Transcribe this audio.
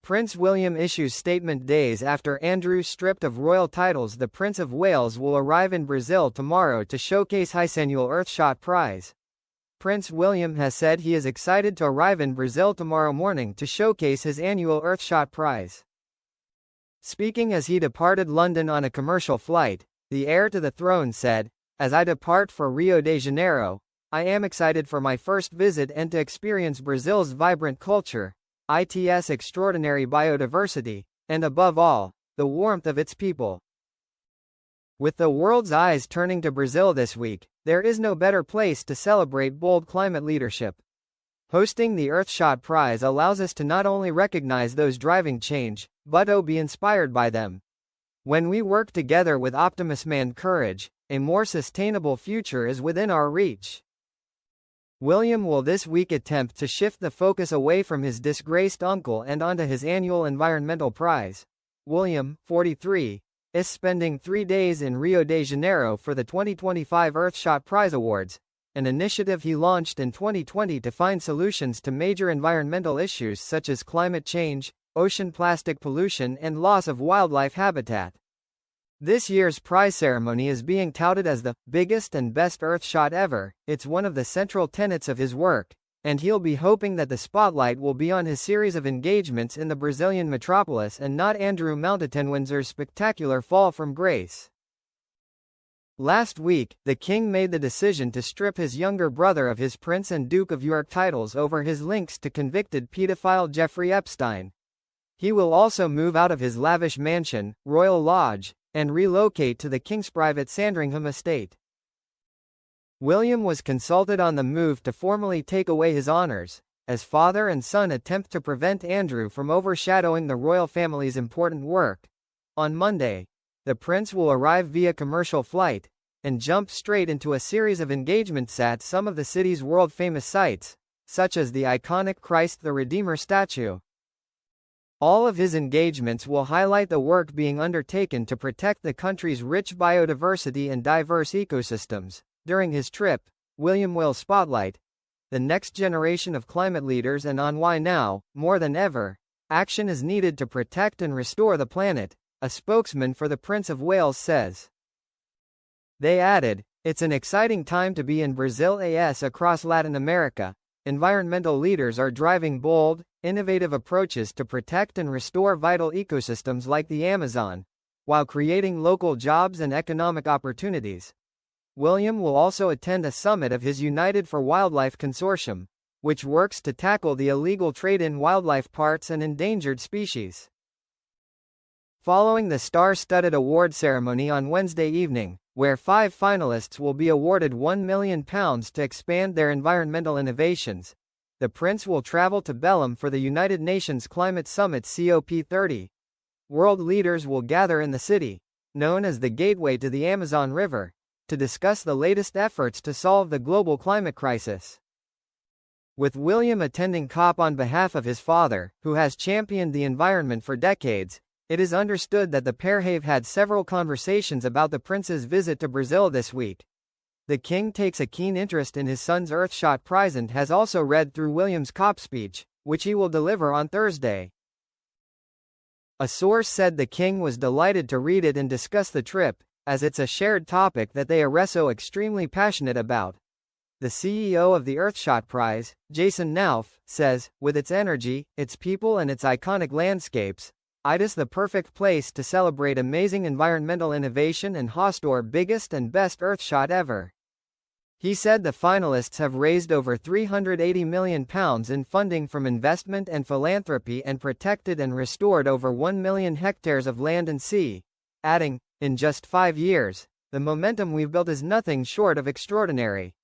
Prince William issues statement days after Andrew stripped of royal titles. The Prince of Wales will arrive in Brazil tomorrow to showcase his annual Earthshot Prize. Prince William has said he is excited to arrive in Brazil tomorrow morning to showcase his annual Earthshot Prize. Speaking as he departed London on a commercial flight, the heir to the throne said, "As I depart for Rio de Janeiro, I am excited for my first visit and to experience Brazil's vibrant culture, its extraordinary biodiversity, and above all, the warmth of its people." With the world's eyes turning to Brazil this week, there is no better place to celebrate bold climate leadership. Hosting the Earthshot Prize allows us to not only recognize those driving change, but to be inspired by them. When we work together with optimism and courage, a more sustainable future is within our reach. William will this week attempt to shift the focus away from his disgraced uncle and onto his annual environmental prize. William, 43, is spending 3 days in Rio de Janeiro for the 2025 Earthshot Prize Awards, an initiative he launched in 2020 to find solutions to major environmental issues such as climate change, ocean plastic pollution, and loss of wildlife habitat. This year's prize ceremony is being touted as the biggest and best Earthshot ever. It's one of the central tenets of his work, and he'll be hoping that the spotlight will be on his series of engagements in the Brazilian metropolis and not Andrew Mountainwindsor's spectacular fall from grace. Last week, the king made the decision to strip his younger brother of his Prince and Duke of York titles over his links to convicted pedophile Jeffrey Epstein. He will also move out of his lavish mansion, Royal Lodge, and relocate to the king's private Sandringham estate. William was consulted on the move to formally take away his honors, as father and son attempt to prevent Andrew from overshadowing the royal family's important work. On Monday, the prince will arrive via commercial flight, and jump straight into a series of engagements at some of the city's world-famous sites, such as the iconic Christ the Redeemer statue. All of his engagements will highlight the work being undertaken to protect the country's rich biodiversity and diverse ecosystems. During his trip, William will spotlight the next generation of climate leaders and on why now, more than ever, action is needed to protect and restore the planet, a spokesman for the Prince of Wales says. They added, "It's an exciting time to be in Brazil as across Latin America. Environmental leaders are driving bold, innovative approaches to protect and restore vital ecosystems like the Amazon, while creating local jobs and economic opportunities." William will also attend a summit of his United for Wildlife consortium, which works to tackle the illegal trade in wildlife parts and endangered species. Following the star-studded award ceremony on Wednesday evening, where 5 finalists will be awarded £1 million to expand their environmental innovations, the prince will travel to Belém for the United Nations Climate Summit COP30. World leaders will gather in the city, known as the gateway to the Amazon River, to discuss the latest efforts to solve the global climate crisis. With William attending COP on behalf of his father, who has championed the environment for decades, it is understood that the pair have had several conversations about the prince's visit to Brazil this week. The king takes a keen interest in his son's Earthshot Prize and has also read through William's COP speech, which he will deliver on Thursday. A source said the king was delighted to read it and discuss the trip, as it's a shared topic that they are so extremely passionate about. The CEO of the Earthshot Prize, Jason Nauf, says, "With its energy, its people and its iconic landscapes, it is the perfect place to celebrate amazing environmental innovation and host our biggest and best Earthshot ever." He said the finalists have raised over £380 million in funding from investment and philanthropy and protected and restored over 1 million hectares of land and sea, adding, "In just 5 years, the momentum we've built is nothing short of extraordinary."